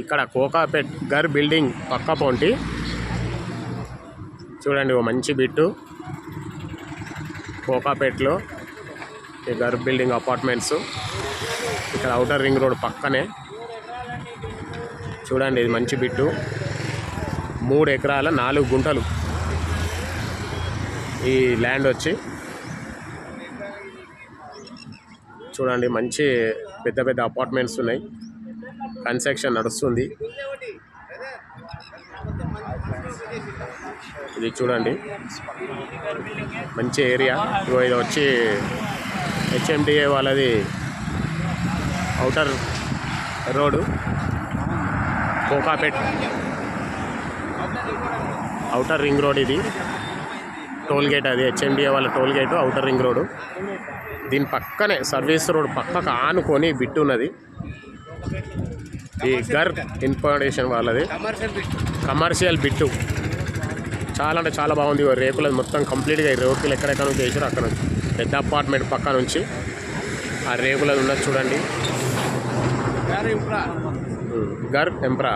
ఇక్కడ కోకాపేట్ గర్ బిల్డింగ్ పక్క పొంటి చూడండి, ఓ మంచి బిట్టు కోకాపేట్లో ఈ గర్ బిల్డింగ్ అపార్ట్మెంట్స్. ఇక్కడ ఔటర్ రింగ్ రోడ్ పక్కనే చూడండి, ఇది మంచి బిట్టు. 3 ఎకరాల 4 గుంటలు ఈ ల్యాండ్ వచ్చి. చూడండి, మంచి పెద్ద పెద్ద అపార్ట్మెంట్స్ ఉన్నాయి. కన్స్ట్రక్షన్ నడుస్తుంది. ఇది చూడండి, మంచి ఏరియా. ఇది వచ్చి హెచ్ఎండిఏ వాళ్ళది outer road, Kokapet outer ring road. ఇది టోల్ గేట్, అది హెచ్ఎండిఏ వాళ్ళ toll gate, outer ring road. దీని పక్కనే సర్వీస్ రోడ్ పక్కకు ఆనుకొని బిట్టు ఉన్నది. ఈ గర్ ఇన్ఫర్మేషన్ వాళ్ళది కమర్షియల్ బిట్టు. చాలా అంటే చాలా బాగుంది. రేకులది మొత్తం కంప్లీట్గా ఈ రేకులు ఎక్కడెక్కడ నుంచి వేసారు అక్కడ నుంచి పెద్ద అపార్ట్మెంట్ పక్క నుంచి ఆ రేకులది ఉన్నది చూడండి. గర్ ఎంప్రా